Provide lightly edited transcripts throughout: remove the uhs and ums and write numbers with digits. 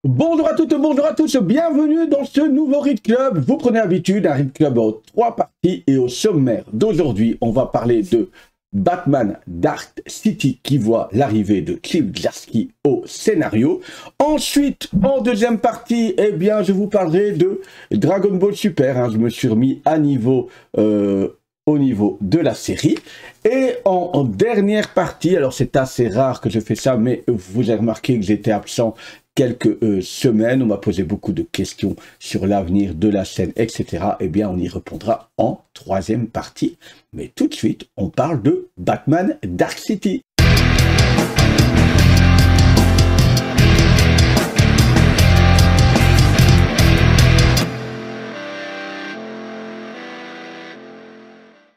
Bonjour à toutes, bonjour à tous, bienvenue dans ce nouveau Read Club. Vous prenez habitude, un Read Club en 3 parties et au sommaire d'aujourd'hui, on va parler de Batman Dark City qui voit l'arrivée de Chip Zdarsky au scénario. Ensuite, en deuxième partie, eh bien, je vous parlerai de Dragon Ball Super. Je me suis remis à niveau au niveau de la série. Et en dernière partie, alors c'est assez rare que je fais ça, mais vous avez remarqué que j'étais absent quelques semaines, on m'a posé beaucoup de questions sur l'avenir de la chaîne, etc. Eh bien, on y répondra en troisième partie. Mais tout de suite, on parle de Batman Dark City.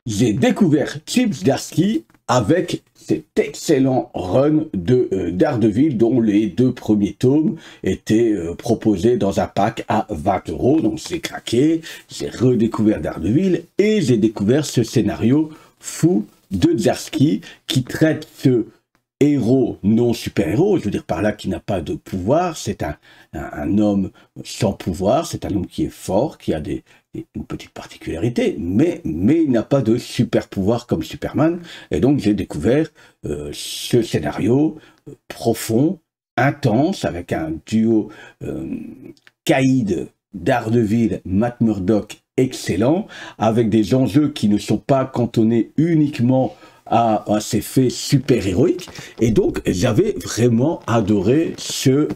J'ai découvert Chip Zdarsky avec cet excellent run de Daredevil dont les 2 premiers tomes étaient proposés dans un pack à 20 €. Donc j'ai craqué, j'ai redécouvert Daredevil et j'ai découvert ce scénario fou de Zdarsky qui traite ce héros non super-héros, je veux dire par là qui n'a pas de pouvoir, c'est un homme sans pouvoir, c'est un homme qui est fort, qui a une petite particularité, mais il n'a pas de super-pouvoir comme Superman, et donc j'ai découvert ce scénario profond, intense, avec un duo Caïd, Daredevil, Matt Murdock excellent, avec des enjeux qui ne sont pas cantonnés uniquement à ces faits super-héroïques. Et donc, j'avais vraiment adoré ce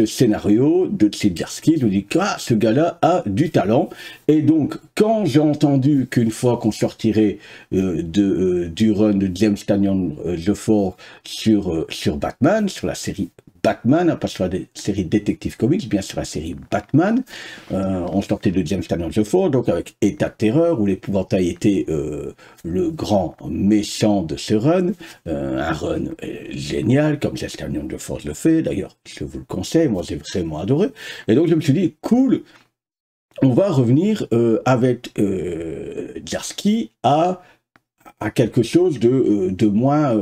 scénario de Chip Zdarsky. Je me dis, ah, ce gars-là a du talent. Et donc, quand j'ai entendu qu'une fois qu'on sortirait du run de James Tynion Geoffroy sur Batman, sur la série Batman, pas sur la série Detective Comics, bien sur la série Batman. On sortait de James Tynion Geoffroy, donc avec État de terreur, où l'épouvantail était le grand méchant de ce run. Un run génial, comme James Tynion Geoffroy le fait. D'ailleurs, je vous le conseille, moi j'ai vraiment adoré. Et donc je me suis dit, cool, on va revenir avec Zdarsky à quelque chose de moins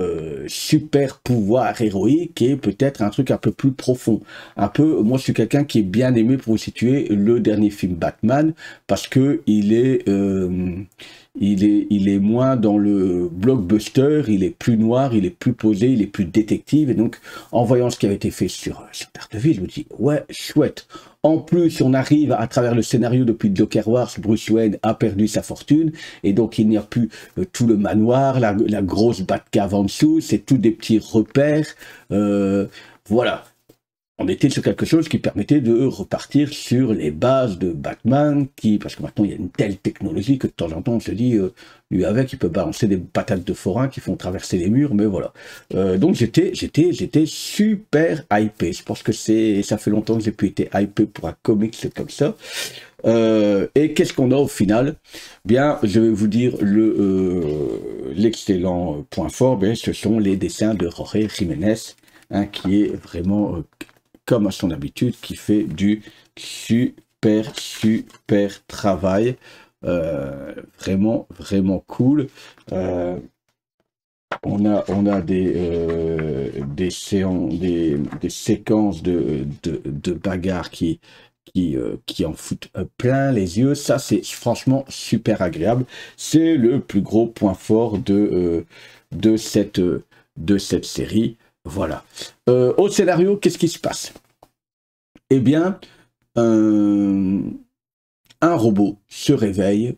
super pouvoir héroïque et peut-être un truc un peu plus profond. Moi je suis quelqu'un qui est bien aimé, pour vous situer, le dernier film Batman, parce que il est moins dans le blockbuster, il est plus noir, il est plus posé, il est plus détective, et donc en voyant ce qui avait été fait sur Daredevil, je me dis ouais, chouette. En plus, on arrive à travers le scénario depuis Joker Wars, Bruce Wayne a perdu sa fortune, et donc il n'y a plus tout le manoir, la grosse Batcave en dessous, c'est tous des petits repères, voilà. On était sur quelque chose qui permettait de repartir sur les bases de Batman, parce que maintenant il y a une telle technologie que de temps en temps on se dit, lui avec il peut balancer des patates de forain qui font traverser les murs, mais voilà. Donc j'étais super hypé. Je pense que ça fait longtemps que j'ai pu être hypé pour un comics comme ça. Et qu'est-ce qu'on a au final? Bien, je vais vous dire l'excellent point fort, bien, ce sont les dessins de Jorge Jiménez, qui est vraiment comme à son habitude, qui fait du super travail, vraiment cool. On a des séquences de bagarres qui en foutent plein les yeux. Ça, c'est franchement super agréable. C'est le plus gros point fort de cette série. Voilà. Au scénario, qu'est-ce qui se passe? Eh bien, un robot se réveille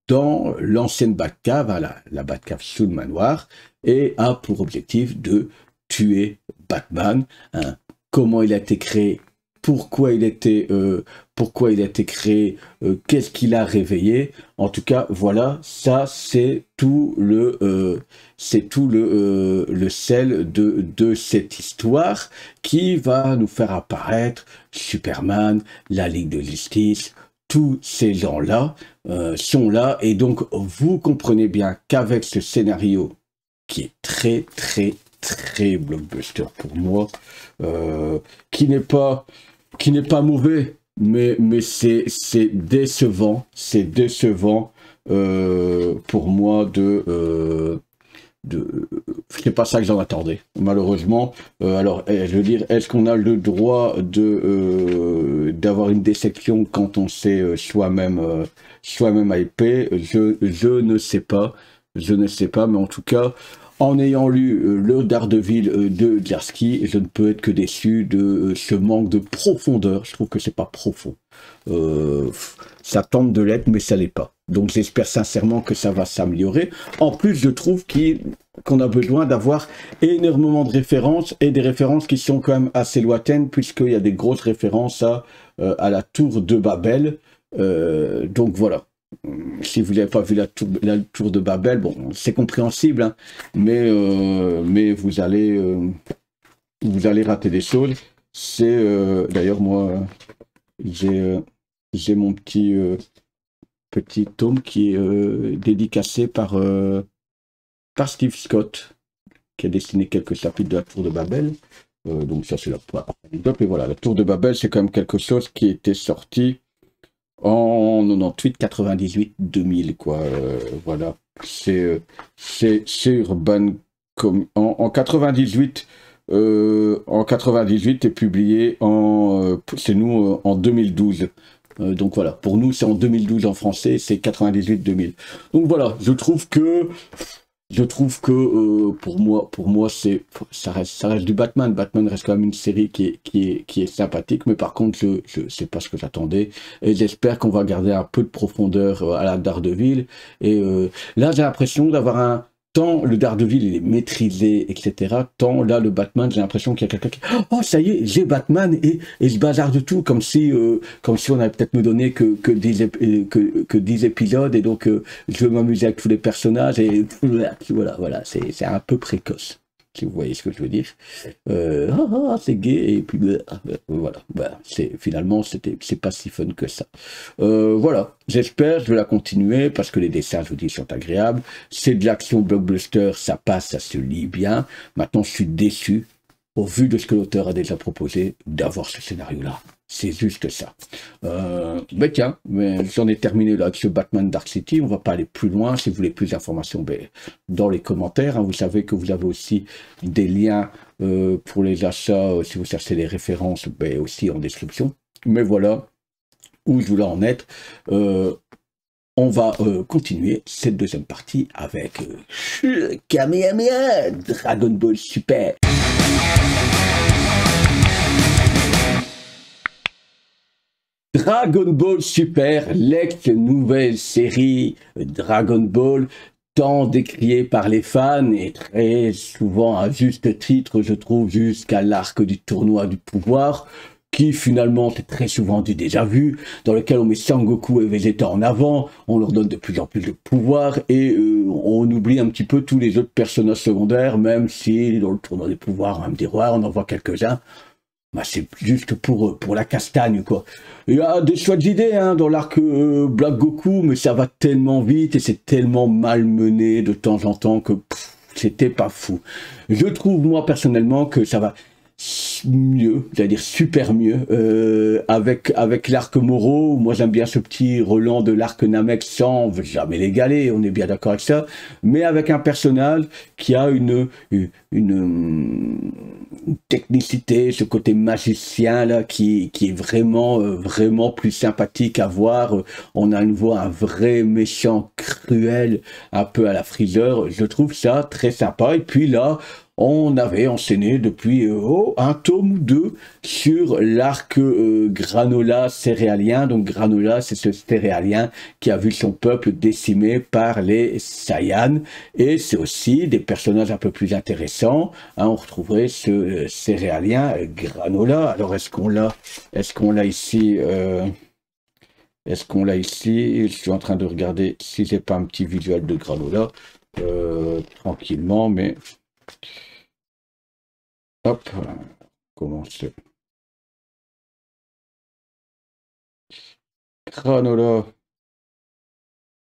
dans l'ancienne Batcave, la Batcave sous le manoir, et a pour objectif de tuer Batman. Comment il a été créé? Pourquoi il a été créé, qu'est-ce qu'il a réveillé? En tout cas, voilà, ça c'est tout le sel de cette histoire qui va nous faire apparaître Superman, la Ligue de Justice. Tous ces gens-là sont là, et donc vous comprenez bien qu'avec ce scénario qui est très blockbuster pour moi, qui n'est pas mauvais, mais c'est décevant. C'est décevant pour moi c'est pas ça que j'en attendais, malheureusement. Alors, je veux dire, est-ce qu'on a le droit d'avoir une déception quand on s'est soi-même hypé? Je ne sais pas. Je ne sais pas, mais en tout cas, en ayant lu le Daredevil de Zdarsky, je ne peux être que déçu de ce manque de profondeur. Je trouve que c'est pas profond. Ça tente de l'être, mais ça l'est pas. Donc j'espère sincèrement que ça va s'améliorer. En plus, je trouve qu'on a besoin d'avoir énormément de références, et des références qui sont quand même assez lointaines, puisqu'il y a des grosses références à la tour de Babel. Donc voilà. Si vous n'avez pas vu la tour de Babel, bon, c'est compréhensible, hein, mais vous allez rater des choses. C'est d'ailleurs moi, j'ai mon petit tome qui est dédicacé par Steve Scott, qui a dessiné quelques chapitres de la tour de Babel. Donc ça c'est la anecdote. Et voilà, la tour de Babel, c'est quand même quelque chose qui était sorti en 98, 98, 2000, quoi. Voilà. C'est Urban en 98. En 98 est publié c'est nous en 2012. Donc voilà, pour nous c'est en 2012 en français, c'est 98-2000. Donc voilà, je trouve que pour moi ça reste du Batman. Batman reste quand même une série qui est sympathique, mais par contre je sais pas ce que j'attendais, et j'espère qu'on va garder un peu de profondeur à la Daredevil. Et là j'ai l'impression d'avoir tant le Daredevil il est maîtrisé, etc. Tant là le Batman, j'ai l'impression qu'il y a quelqu'un qui oh ça y est, j'ai Batman et je bazarde de tout, comme si on avait peut-être me donné que 10 épisodes, et donc je veux m'amuser avec tous les personnages, et voilà, c'est un peu précoce, si vous voyez ce que je veux dire. C'est gay, et puis voilà, finalement c'est pas si fun que ça. Voilà, j'espère, je vais la continuer, parce que les dessins, je vous dis, sont agréables. C'est de l'action blockbuster, ça passe, ça se lit bien. Maintenant, je suis déçu, au vu de ce que l'auteur a déjà proposé, d'avoir ce scénario-là. C'est juste ça. Mais tiens, j'en ai terminé là avec ce Batman Dark City. On va pas aller plus loin. Si vous voulez plus d'informations, dans les commentaires, hein. Vous savez que vous avez aussi des liens pour les achats, si vous cherchez les références, aussi en description. Mais voilà où je voulais en être. On va continuer cette deuxième partie avec Kamehameha, Dragon Ball Super. Dragon Ball Super, l'ex-nouvelle série Dragon Ball, tant décriée par les fans, et très souvent à juste titre, je trouve, jusqu'à l'arc du tournoi du pouvoir, qui finalement est très souvent du déjà vu, dans lequel on met Sangoku et Vegeta en avant, on leur donne de plus en plus de pouvoir, et on oublie un petit peu tous les autres personnages secondaires, même si dans le tournoi des pouvoirs, même des rois, on en voit quelques-uns. C'est juste pour la castagne, quoi. Il y a des chouettes idées dans l'arc Black Goku, mais ça va tellement vite et c'est tellement mal mené de temps en temps que c'était pas fou. Je trouve, moi, personnellement, que ça va mieux, j'allais dire super mieux, avec l'arc Moro. Moi j'aime bien ce petit relan de l'arc Namek sans jamais l'égaler, on est bien d'accord avec ça, mais avec un personnage qui a une technicité, ce côté magicien là, qui est vraiment plus sympathique à voir. On a une voix, un vrai méchant cruel, un peu à la Freezer. Je trouve ça très sympa. Et puis là, on avait enchaîné depuis un tome ou deux sur l'arc Granola céréalien. Donc Granola, c'est ce céréalien qui a vu son peuple décimé par les Saiyans. Et c'est aussi des personnages un peu plus intéressants. On retrouverait ce céréalien Granola. Alors est-ce qu'on l'a ici Est-ce qu'on l'a ici? Je suis en train de regarder si j'ai pas un petit visuel de Granola tranquillement, mais... Hop, commencer. Granola.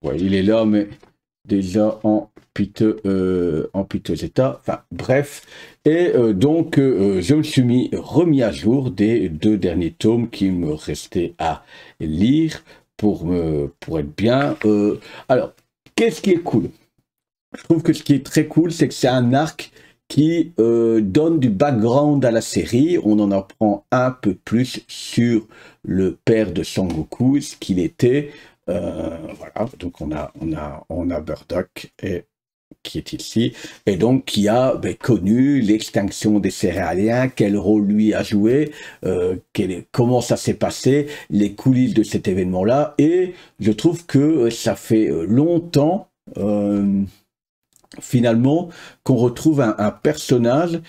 Ouais, il est là, mais déjà en piteux état. Enfin, bref. Et donc, je me suis remis à jour des 2 derniers tomes qui me restaient à lire pour être bien. Alors, qu'est-ce qui est cool? Je trouve que ce qui est très cool, c'est que c'est un arc qui donne du background à la série. On en apprend un peu plus sur le père de Sangoku, ce qu'il était. Voilà, donc on a Bardock qui est ici, et donc qui a connu l'extinction des céréaliens, quel rôle lui a joué, comment ça s'est passé, les coulisses de cet événement-là, et je trouve que ça fait longtemps, finalement, qu'on retrouve un personnage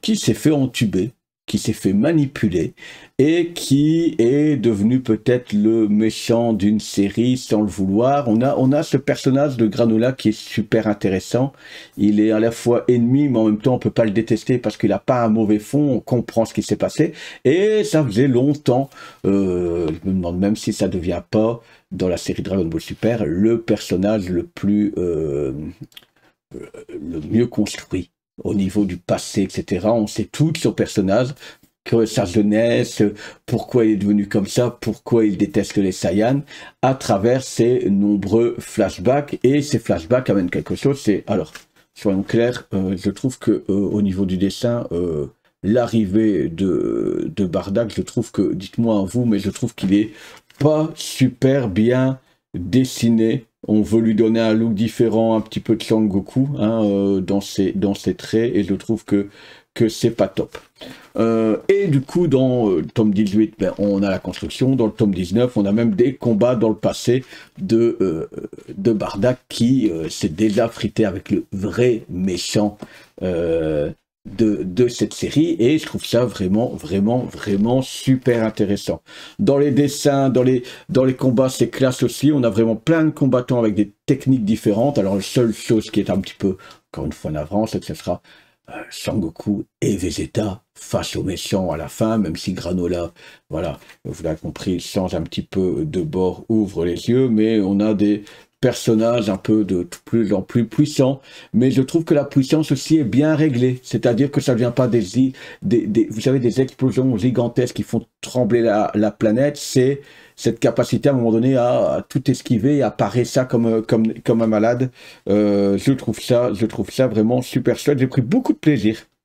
qui s'est fait entuber, qui s'est fait manipuler et qui est devenu peut-être le méchant d'une série sans le vouloir. On a ce personnage de Granola qui est super intéressant. Il est à la fois ennemi, mais en même temps on peut pas le détester parce qu'il n'a pas un mauvais fond, on comprend ce qui s'est passé. Et ça faisait longtemps, je me demande même si ça ne devient pas, dans la série Dragon Ball Super, le personnage le mieux construit au niveau du passé, etc. On sait tout de son personnage, que sa jeunesse, pourquoi il est devenu comme ça, pourquoi il déteste les Saiyans, à travers ses nombreux flashbacks. Et ces flashbacks amènent quelque chose. Alors, soyons clairs, je trouve que au niveau du dessin, l'arrivée de Bardock, je trouve que, dites-moi à vous, mais je trouve qu'il est pas super bien dessiné. On veut lui donner un look différent, un petit peu de Sangoku dans ses traits, et je trouve que c'est pas top. Et du coup, dans le tome 18, on a la construction. Dans le tome 19, on a même des combats dans le passé de Bardock qui s'est déjà frité avec le vrai méchant de cette série, et je trouve ça vraiment super intéressant. Dans les dessins, dans les combats, c'est classe aussi. On a vraiment plein de combattants avec des techniques différentes. Alors la seule chose qui est un petit peu, encore une fois navrant, c'est que ce sera Sangoku et Vegeta face aux méchants à la fin, même si Granola, voilà, vous l'avez compris, change un petit peu de bord, ouvre les yeux, mais on a des personnages un peu de plus en plus puissants, mais je trouve que la puissance aussi est bien réglée, c'est-à-dire que ça ne vient pas vous savez, des explosions gigantesques qui font trembler la planète. C'est cette capacité à un moment donné à tout esquiver et à parer ça comme un malade. Je trouve ça vraiment super chouette. J'ai pris beaucoup de plaisir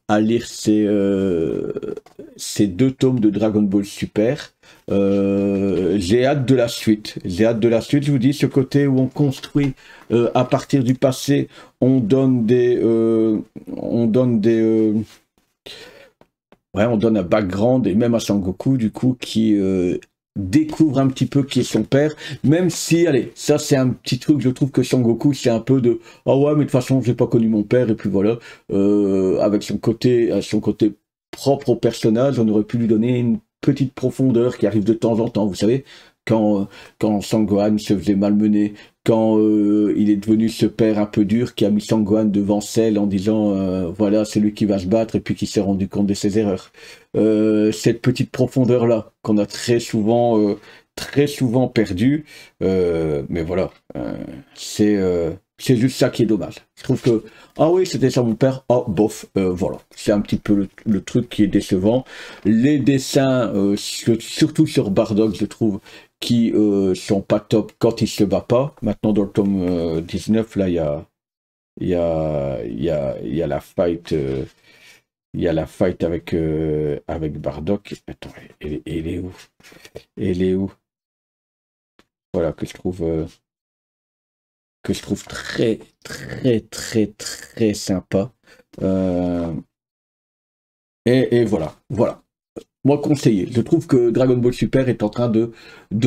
à lire ces deux tomes de Dragon Ball Super. J'ai hâte de la suite. Je vous dis, ce côté où on construit à partir du passé, on donne on donne un background, et même à Sangoku, du coup, qui découvre un petit peu qui est son père, même si, allez, ça c'est un petit truc, je trouve que Sangoku, c'est un peu de « Ah ouais, mais de toute façon, j'ai pas connu mon père », et puis voilà, avec son côté propre au personnage, on aurait pu lui donner une petite profondeur qui arrive de temps en temps, vous savez, quand Sangohan se faisait malmener, quand il est devenu ce père un peu dur qui a mis Sangohan devant Cell en disant voilà, c'est lui qui va se battre, et puis qui s'est rendu compte de ses erreurs. Cette petite profondeur-là qu'on a très souvent perdue, mais voilà, c'est juste ça qui est dommage. Je trouve que, ah oui, c'était ça mon père, ah bof, voilà. C'est un petit peu le truc qui est décevant. Les dessins, surtout sur Bardock, je trouve, qui sont pas top quand il se bat pas. Maintenant, dans le tome 19, là, il y a la fight... il y a la fight avec Bardock. Attends, elle est où? Elle est où? Voilà, que je trouve très sympa. Et voilà. Moi, conseiller. Je trouve que Dragon Ball Super est en train de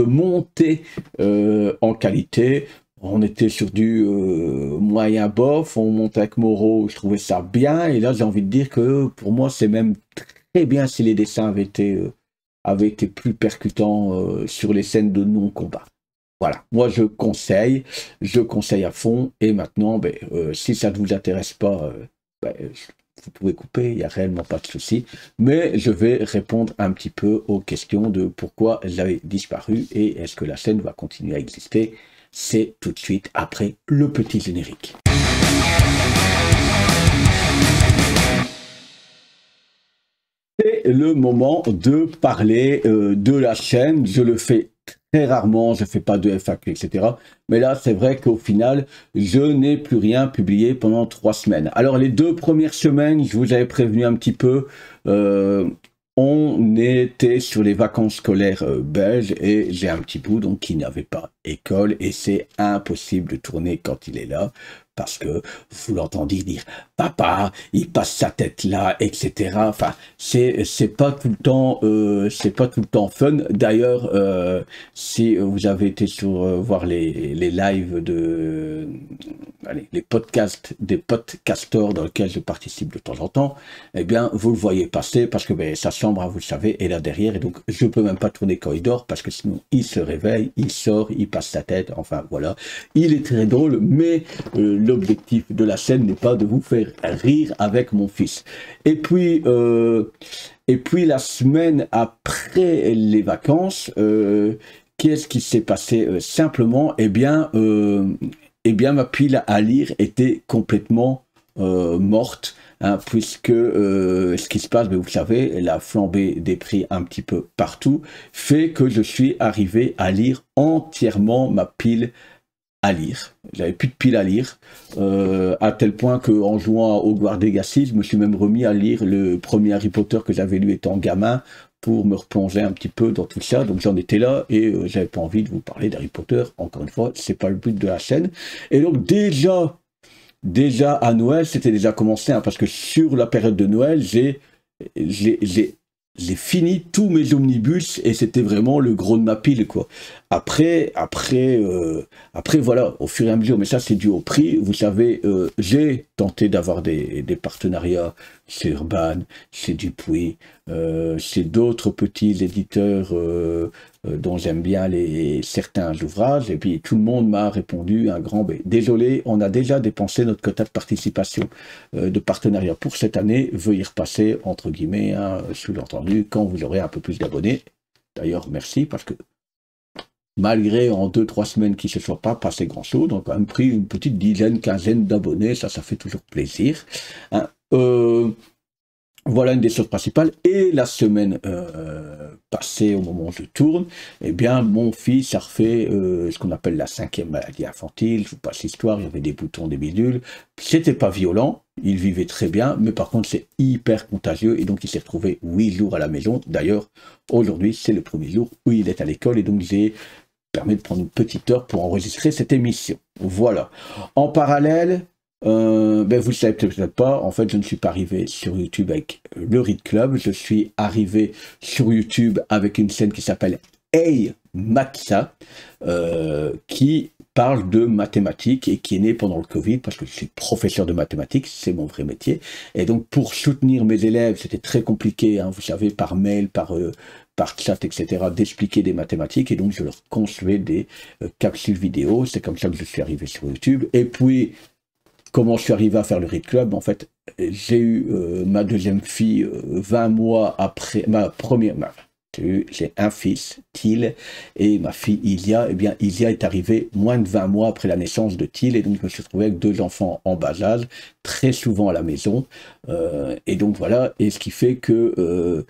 monter en qualité. On était sur du moyen bof, on monte avec Moro, je trouvais ça bien, et là j'ai envie de dire que pour moi c'est même très bien si les dessins avaient été plus percutants sur les scènes de non-combat. Voilà, moi je conseille à fond, et maintenant, si ça ne vous intéresse pas, vous pouvez couper, il n'y a réellement pas de souci, mais je vais répondre un petit peu aux questions de pourquoi elles avaient disparu, et est-ce que la scène va continuer à exister. C'est tout de suite après le petit générique. C'est le moment de parler de la chaîne. Je le fais très rarement, je fais pas de FAQ, etc. Mais là, c'est vrai qu'au final, je n'ai plus rien publié pendant 3 semaines. Alors, les 2 premières semaines, je vous avais prévenu un petit peu, on était sur les vacances scolaires belges et j'ai un petit bout donc qui n'avait pas école et c'est impossible de tourner quand il est là parce que vous l'entendez dire papa, il passe sa tête là, etc. Enfin, c'est pas tout le temps, c'est pas tout le temps fun. D'ailleurs, si vous avez été sur voir les lives de, allez, les podcasts des podcasteurs dans lesquels je participe de temps en temps, eh bien, vous le voyez passer parce que ben, sa chambre, vous le savez, est là derrière et donc je peux même pas tourner quand il dort parce que sinon il se réveille, il sort, il passe sa tête. Enfin voilà, il est très drôle, mais l'objectif de la chaîne n'est pas de vous faire rire avec mon fils. Et puis la semaine après les vacances, qu'est-ce qui s'est passé simplement, eh bien, ma pile à lire était complètement morte, hein, puisque ce qui se passe, vous savez, la flambée des prix un petit peu partout, fait que je suis arrivé à lire entièrement ma pile à lire. J'avais plus de pile à lire, à tel point qu'en jouant à Hogwarts Legacy, je me suis même remis à lire le premier Harry Potter que j'avais lu étant gamin, pour me replonger un petit peu dans tout ça. Donc j'en étais là, et j'avais pas envie de vous parler d'Harry Potter, encore une fois, c'est pas le but de la chaîne. Et donc déjà à Noël, c'était déjà commencé, hein, parce que sur la période de Noël, j'ai fini tous mes omnibus et c'était vraiment le gros de ma pile, quoi. Après, voilà, au fur et à mesure, mais ça c'est dû au prix. Vous savez, j'ai tenté d'avoir des partenariats chez Urban, chez Dupuis, chez d'autres petits éditeurs dont j'aime bien certains ouvrages, et puis tout le monde m'a répondu un grand B. Désolé, on a déjà dépensé notre quota de participation de partenariat pour cette année, veuillez repasser, entre guillemets, hein, sous-entendu, quand vous aurez un peu plus d'abonnés. D'ailleurs, merci, parce que malgré en 2-3 semaines qu'il ne se soit pas passé grand-chose, on a quand même pris une petite dizaine, quinzaine d'abonnés, ça fait toujours plaisir. Hein. Voilà une des choses principales. Et la semaine passée, au moment où je tourne, eh bien, mon fils a refait ce qu'on appelle la 5e maladie infantile. Je vous passe l'histoire, il y avait des boutons, des bidules. C'était pas violent, il vivait très bien, mais par contre, c'est hyper contagieux. Et donc, il s'est retrouvé 8 jours à la maison. D'ailleurs, aujourd'hui, c'est le premier jour où il est à l'école. Et donc, j'ai permis de prendre une petite heure pour enregistrer cette émission. Voilà. En parallèle, vous ne le savez peut-être pas, en fait je ne suis pas arrivé sur YouTube avec le Read Club, je suis arrivé sur YouTube avec une chaîne qui s'appelle Hey Matza, qui parle de mathématiques et qui est née pendant le Covid, parce que je suis professeur de mathématiques, c'est mon vrai métier, et donc pour soutenir mes élèves, c'était très compliqué, hein, vous savez, par mail, par chat, etc., d'expliquer des mathématiques, et donc je leur construisais des capsules vidéo, c'est comme ça que je suis arrivé sur YouTube, et puis comment je suis arrivé à faire le Read Club? En fait, j'ai eu ma deuxième fille 20 mois après ma première. J'ai un fils, Thiel, et ma fille Ilia. Eh bien, Ilia est arrivée moins de 20 mois après la naissance de Thiel, et donc je me suis retrouvé avec 2 enfants en bas âge, très souvent à la maison. Et donc voilà, et ce qui fait que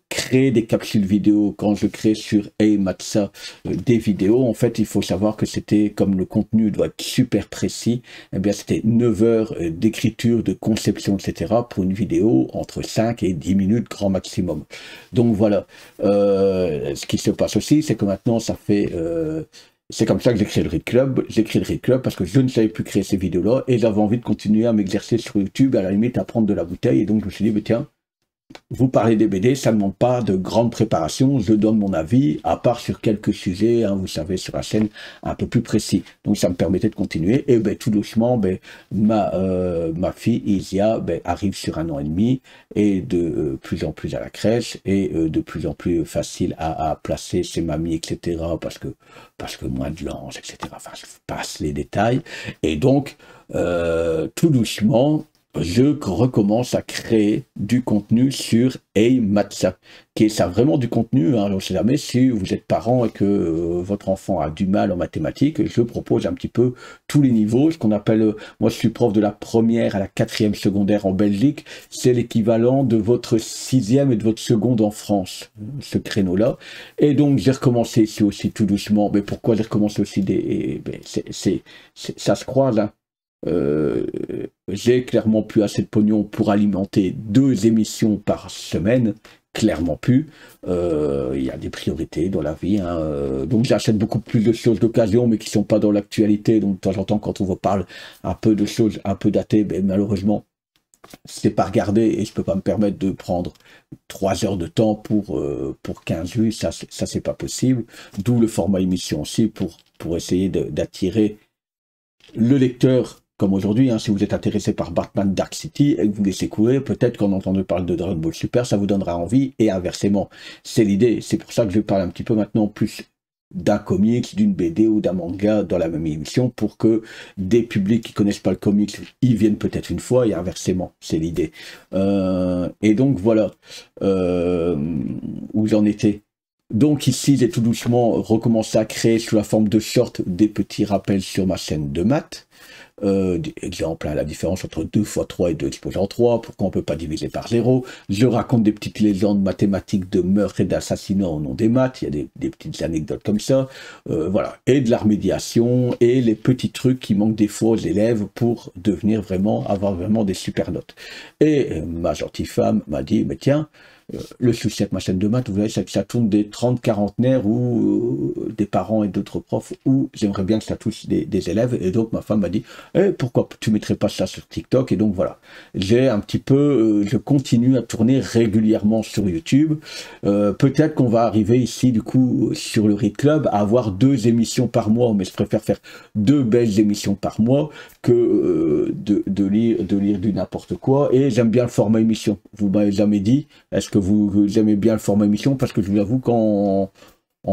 créer des capsules vidéo, quand je crée sur Hey Matza des vidéos, en fait, il faut savoir que c'était, comme le contenu doit être super précis, eh bien, c'était 9 heures d'écriture, de conception, etc., pour une vidéo entre 5 et 10 minutes grand maximum. Donc voilà, ce qui se passe aussi, c'est que maintenant, ça fait... c'est comme ça que j'ai créé le Read Club. J'ai créé le Read Club parce que je ne savais plus créer ces vidéos-là et j'avais envie de continuer à m'exercer sur YouTube, à la limite à prendre de la bouteille, et donc je me suis dit, mais tiens, vous parlez des BD, ça ne demande pas de grande préparation, je donne mon avis, à part sur quelques sujets, hein, vous savez, sur la chaîne, un peu plus précis. Donc ça me permettait de continuer, et ben, tout doucement, ben, ma fille, Isia, ben, arrive sur 1 an et demi, et de plus en plus à la crèche, et de plus en plus facile à placer ses mamies, etc., parce que moins de langes, etc., enfin, je passe les détails, et donc, tout doucement, je recommence à créer du contenu sur Hey Matza, qui est ça vraiment du contenu, hein, on ne sait jamais si vous êtes parent et que votre enfant a du mal en mathématiques, je propose un petit peu tous les niveaux, ce qu'on appelle, moi je suis prof de la première à la 4e secondaire en Belgique, c'est l'équivalent de votre 6e et de votre seconde en France, ce créneau-là, et donc j'ai recommencé ici aussi tout doucement, mais pourquoi j'ai recommencé aussi ça se croise, hein. J'ai clairement plus assez de pognon pour alimenter 2 émissions par semaine, clairement plus. Il y a des priorités dans la vie, hein. Donc j'achète beaucoup plus de choses d'occasion, mais qui sont pas dans l'actualité. Donc de temps en temps, quand on vous parle un peu de choses un peu datées, ben, malheureusement, c'est pas regardé et je peux pas me permettre de prendre 3 heures de temps pour 15 vues. Ça c'est pas possible. D'où le format émission aussi pour essayer d'attirer le lecteur, comme aujourd'hui, hein, si vous êtes intéressé par Batman Dark City et que vous laissez courir, peut-être qu'en entendant parler de Dragon Ball Super, ça vous donnera envie, et inversement. C'est l'idée, c'est pour ça que je parle un petit peu maintenant plus d'un comics, d'une BD ou d'un manga dans la même émission, pour que des publics qui connaissent pas le comics, ils viennent peut-être une fois, et inversement, c'est l'idée. Et donc voilà, où j'en étais. Donc ici, j'ai tout doucement recommencé à créer sous la forme de short des petits rappels sur ma chaîne de maths. Exemple, hein, la différence entre 2 fois 3 et 2 exposant 3, pourquoi on ne peut pas diviser par 0. Je raconte des petites légendes mathématiques de meurtre et d'assassinat au nom des maths, il y a des petites anecdotes comme ça, voilà. Et de la remédiation, et les petits trucs qui manquent des fois aux élèves pour avoir vraiment des super notes. Et ma gentille femme m'a dit, mais tiens, le souci avec ma chaîne de maths, vous voyez, c'est que ça tourne des 30-quarantenaires ou des parents et d'autres profs, où j'aimerais bien que ça touche des élèves. Et donc ma femme m'a dit, pourquoi tu mettrais pas ça sur TikTok? Et donc voilà, j'ai un petit peu, je continue à tourner régulièrement sur YouTube. Peut-être qu'on va arriver ici, du coup, sur le Read Club, à avoir 2 émissions par mois, mais je préfère faire 2 belles émissions par mois que de lire du n'importe quoi. Et j'aime bien le format émission. Vous m'avez jamais dit, est-ce que vous aimez bien le format émission? Parce que je vous avoue qu'en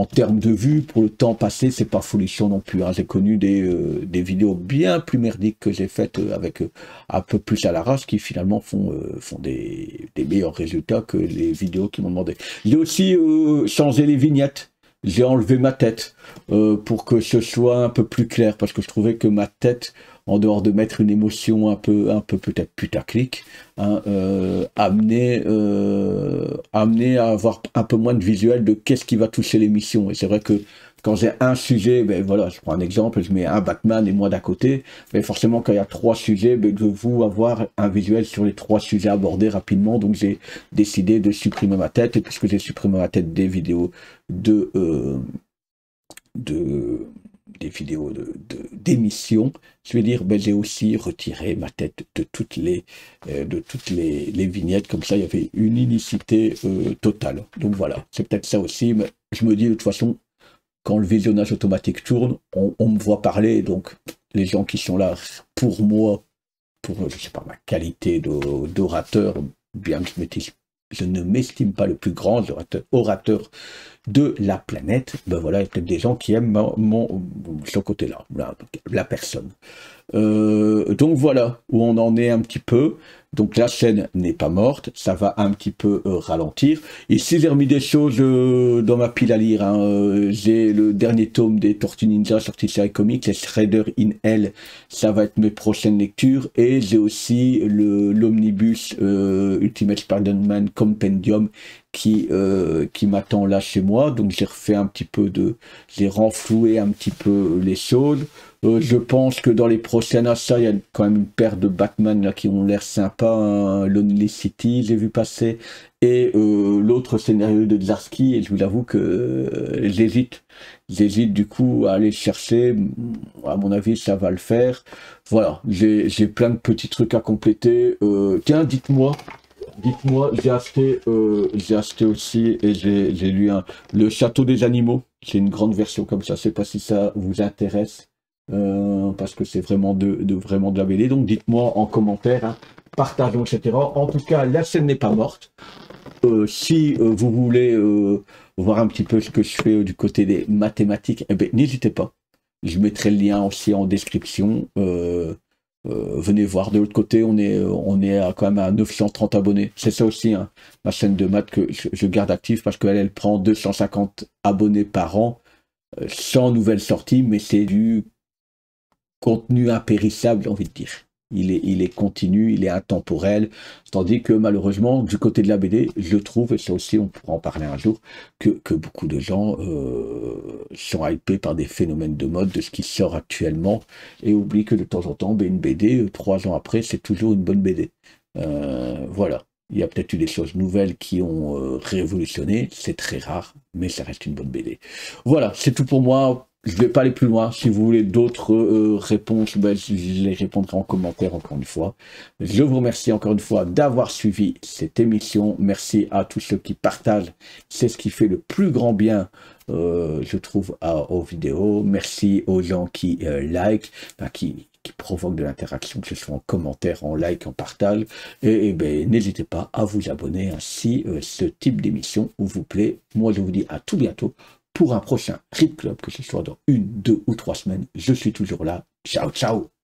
termes de vues, pour le temps passé, c'est pas folichon non plus, hein. J'ai connu des vidéos bien plus merdiques que j'ai faites avec un peu plus à l'arrache, qui finalement font des meilleurs résultats que les vidéos qui m'ont demandé. J'ai aussi changé les vignettes. J'ai enlevé ma tête pour que ce soit un peu plus clair, parce que je trouvais que ma tête, en dehors de mettre une émotion un peu peut-être putaclic, hein, amener à avoir un peu moins de visuel de qu'est-ce qui va toucher l'émission. Et c'est vrai que quand j'ai un sujet, ben voilà, je prends un exemple, je mets un Batman et moi d'à côté, mais forcément quand il y a 3 sujets, ben, je veux avoir un visuel sur les 3 sujets abordés rapidement, donc j'ai décidé de supprimer ma tête, et puisque j'ai supprimé ma tête des vidéos d'émissions, je vais dire, ben, j'ai aussi retiré ma tête de toutes les vignettes, comme ça il y avait une unicité totale. Donc voilà, c'est peut-être ça aussi, mais je me dis de toute façon, quand le visionnage automatique tourne, on me voit parler, donc les gens qui sont là pour moi, pour, je sais pas, ma qualité d'orateur, bien que je ne m'estime pas le plus grand orateur de la planète, ben voilà, il y a peut-être des gens qui aiment ce côté-là, la personne. Donc voilà où on en est un petit peu. Donc la chaîne n'est pas morte, ça va un petit peu ralentir. Ici j'ai remis des choses dans ma pile à lire, hein. J'ai le dernier tome des Tortues Ninja sorti chez iComics, les Shredder in Hell, ça va être mes prochaines lectures. Et j'ai aussi l'omnibus Ultimate Spider-Man Compendium qui m'attend là chez moi. Donc j'ai refait un petit peu j'ai renfloué un petit peu les choses. Je pense que dans les prochains achats, il y a quand même une paire de Batman là qui ont l'air sympa, hein. Lonely City, j'ai vu passer, et l'autre scénario de Zdarsky, et je vous avoue que j'hésite du coup à aller chercher. À mon avis, ça va le faire. Voilà, j'ai plein de petits trucs à compléter. Tiens, dites-moi, j'ai acheté aussi, et j'ai lu Le Château des Animaux. C'est une grande version comme ça. Je sais pas si ça vous intéresse. Parce que c'est vraiment vraiment de la BD. Donc dites-moi en commentaire, hein, partageons, etc. En tout cas, la chaîne n'est pas morte. Si vous voulez voir un petit peu ce que je fais du côté des mathématiques, eh ben, n'hésitez pas. Je mettrai le lien aussi en description. venez voir. De l'autre côté, on est quand même à 930 abonnés. C'est ça aussi, hein, ma chaîne de maths que je garde active parce qu'elle elle prend 250 abonnés par an, sans nouvelles sorties, mais c'est du contenu impérissable, j'ai envie de dire. Il est continu, il est intemporel, tandis que malheureusement, du côté de la BD, je trouve, et ça aussi on pourra en parler un jour, que beaucoup de gens sont hypés par des phénomènes de mode, de ce qui sort actuellement, et oublient que de temps en temps, une BD, 3 ans après, c'est toujours une bonne BD. Voilà. Il y a peut-être eu des choses nouvelles qui ont révolutionné, c'est très rare, mais ça reste une bonne BD. Voilà, c'est tout pour moi. Je ne vais pas aller plus loin. Si vous voulez d'autres réponses, ben, je les répondrai en commentaire encore une fois. Je vous remercie encore une fois d'avoir suivi cette émission. Merci à tous ceux qui partagent. C'est ce qui fait le plus grand bien, je trouve, aux vidéos. Merci aux gens qui like, ben, qui provoquent de l'interaction, que ce soit en commentaire, en like, en partage. Et ben, n'hésitez pas à vous abonner si ce type d'émission vous plaît. Moi, je vous dis à tout bientôt pour un prochain RIP Club, que ce soit dans 1, 2 ou 3 semaines. Je suis toujours là. Ciao, ciao!